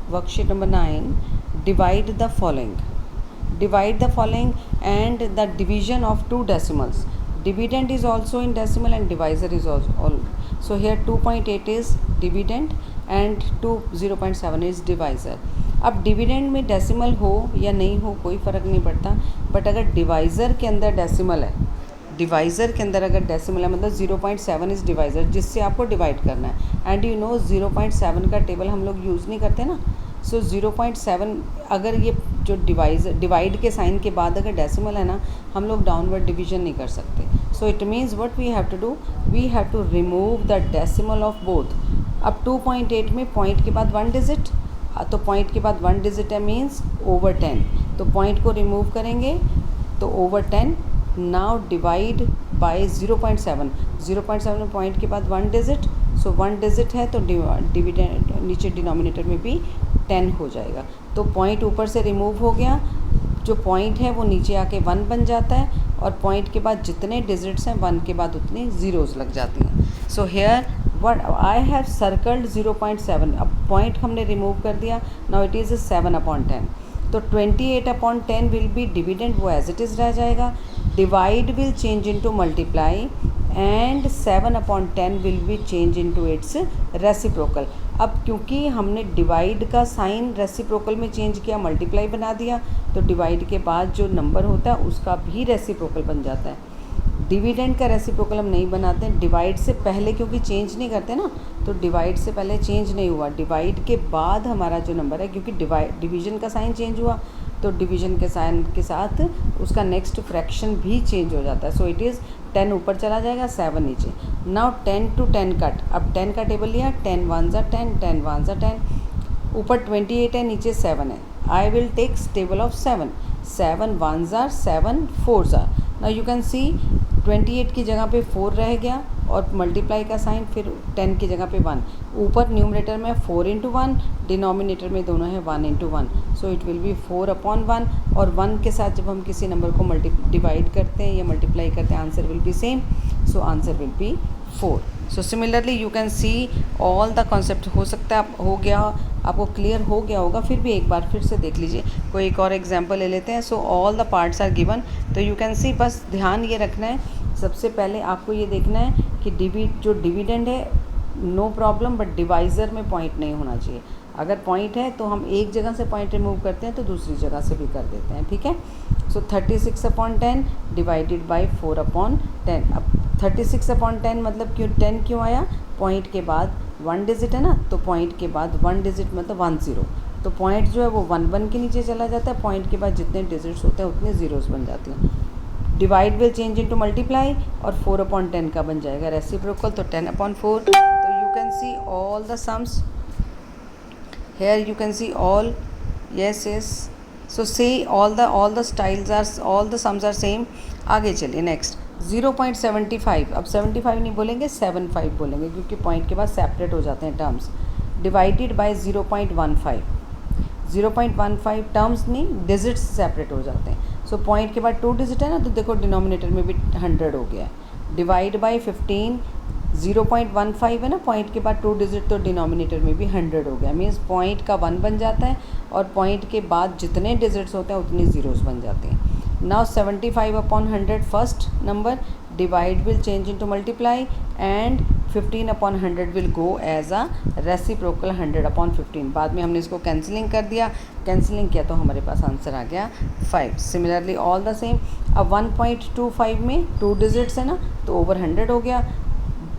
worksheet number 9, divide the following. Divide the following and the division of two decimals. Dividend is also in decimal and divisor is also all. So here 2.8 is dividend and 0.7 is divisor. अब dividend में decimal हो या नहीं हो कोई फ़र्क नहीं पड़ता, बट अगर डिवाइज़र के अंदर डेसिमल है, डिवाइज़र के अंदर अगर डेसिमल है मतलब 0.7 इज़ डिवाइज़र जिससे आपको डिवाइड करना है. एंड यू नो 0.7 का टेबल हम लोग यूज़ नहीं करते ना. सो 0.7 अगर ये जो डिवाइड के साइन के बाद अगर डेसिमल है ना, हम लोग डाउनवर्ड डिवीजन नहीं कर सकते. So it means what we have to do, we have to remove the decimal of both. अब 2.8 में पॉइंट के बाद 1 डिजिट, तो पॉइंट के बाद 1 डिजिट है मीन्स ओवर 10, तो पॉइंट को रिमूव करेंगे तो ओवर 10. Now divide by 0.7. 0.7 में पॉइंट के बाद 1 डिजिट, सो 1 डिजिट है तो डिविडेंड नीचे डिनोमिनेटर में भी 10 हो जाएगा. तो पॉइंट ऊपर से रिमूव हो गया, जो पॉइंट है वो नीचे आके 1 बन जाता है और पॉइंट के बाद जितने डिजिट्स हैं 1 के बाद उतनी ज़ीरोज़ लग जाती हैं. So here what I have circled 0.7. अब पॉइंट हमने रिमूव कर दिया, नाउ इट इज़ 7/10. तो 28/10 विल बी डिविडेंड, वो एज इट इज़ रह जाएगा. Divide will change into multiply and 7/10 will be change into its reciprocal. अब क्योंकि हमने डिवाइड का साइन रेसिप्रोकल में चेंज किया, मल्टीप्लाई बना दिया, तो डिवाइड के बाद जो नंबर होता है उसका भी रेसिप्रोकल बन जाता है. डिविडेंड का रेसिप्रोकल हम नहीं बनाते हैं डिवाइड से पहले, क्योंकि चेंज नहीं करते ना, तो डिवाइड से पहले चेंज नहीं हुआ. डिवाइड के बाद हमारा जो नंबर है, क्योंकि डिवीजन का साइन चेंज हुआ तो डिवीजन के साइन के साथ उसका नेक्स्ट फ्रैक्शन भी चेंज हो जाता है. सो इट इज़ 10 ऊपर चला जाएगा, 7 नीचे. Now 10 to 10 cut. अब 10 का टेबल लिया, 10 1s are 10, 10 1s are 10. ऊपर 28 है, नीचे 7 है. I will take table of 7. 7 1s are 7 4s are. Now you can see 28 की जगह पे 4 रह गया और मल्टीप्लाई का साइन, फिर 10 की जगह पे 1. ऊपर न्यूमरेटर में 4 into 1, डिनोमिनेटर में दोनों है 1 into 1. So it will be 4/1. और 1 के साथ जब हम किसी नंबर को डिवाइड करते हैं या मल्टीप्लाई करते हैं, answer will be same. So answer will be 4. So similarly you can see all the concept. हो सकता है हो गया, आपको क्लियर हो गया होगा, फिर भी एक बार फिर से देख लीजिए. कोई एक और एग्जांपल ले लेते हैं. So all the parts are given. तो यू कैन सी, बस ध्यान ये रखना है, सबसे पहले आपको ये देखना है कि जो डिविडेंड है नो प्रॉब्लम, बट डिवाइज़र में पॉइंट नहीं होना चाहिए. अगर पॉइंट है तो हम एक जगह से पॉइंट रिमूव करते हैं तो दूसरी जगह से भी कर देते हैं, ठीक है. सो 36/10 डिवाइडेड बाई 4/10. अब 36/10 मतलब 10 क्यों आया, पॉइंट के बाद 1 डिजिट है ना, तो पॉइंट के बाद 1 डिजिट मतलब 10. तो पॉइंट जो है वो 1 के नीचे चला जाता है, पॉइंट के बाद जितने डिजिट्स होते हैं उतने ज़ीरोज़ बन जाती हैं. Divide will change into multiply और 4/10 का बन जाएगा रेसिप्रोकल, तो 10/4. तो you can see all the sums here, you can see all. Yes yes. So say all the styles are, all the sums are same. आगे चलिए नेक्स्ट 0.75. अब 75 नहीं बोलेंगे, 75 बोलेंगे, क्योंकि पॉइंट के बाद सेपरेट हो जाते हैं टर्म्स. Divided by 0.15. 0.15 टर्म्स नहीं, डिजिट्स सेपरेट हो जाते हैं. सो पॉइंट के बाद 2 डिजिट है ना, तो देखो डिनोमिनेटर में भी 100 हो गया है. Divide by 15. 0.15 है ना, पॉइंट के बाद 2 डिजिट, तो डिनोमिनेटर में भी 100 हो गया. मीन्स पॉइंट का 1 बन जाता है और पॉइंट के बाद जितने डिजिट्स होते हैं उतनी ज़ीरोज़ बन जाते हैं. Now 75/100 first number. Divide will change into multiply and 15/100 will go as a reciprocal 100/15. बाद में हमने इसको कैंसिलिंग कर दिया, कैंसिलिंग किया तो हमारे पास आंसर आ गया 5. Similarly all the same. अब 1.25 में 2 डिजिट्स है ना, तो ओवर 100 हो गया.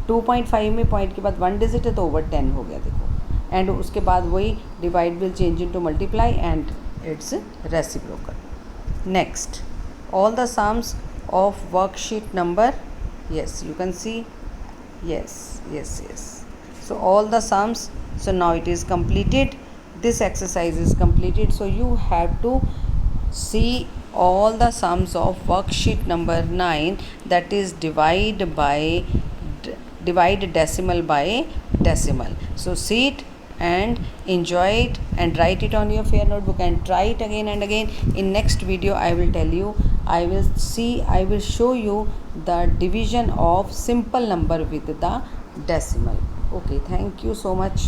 2.5 में पॉइंट के बाद 1 डिजिट है तो ओवर 10 हो गया, देखो. एंड उसके बाद वही divide will change into multiply and it's reciprocal. Next all the sums of worksheet number, yes you can see, yes. So all the sums, so now it is completed, this exercise is completed. So you have to see all the sums of worksheet number 9, that is divide decimal by decimal. So see it and enjoy it and write it on your fair notebook and try it again and again. In next video I will tell you, I will show you the division of simple number with the decimal. Okay, thank you so much.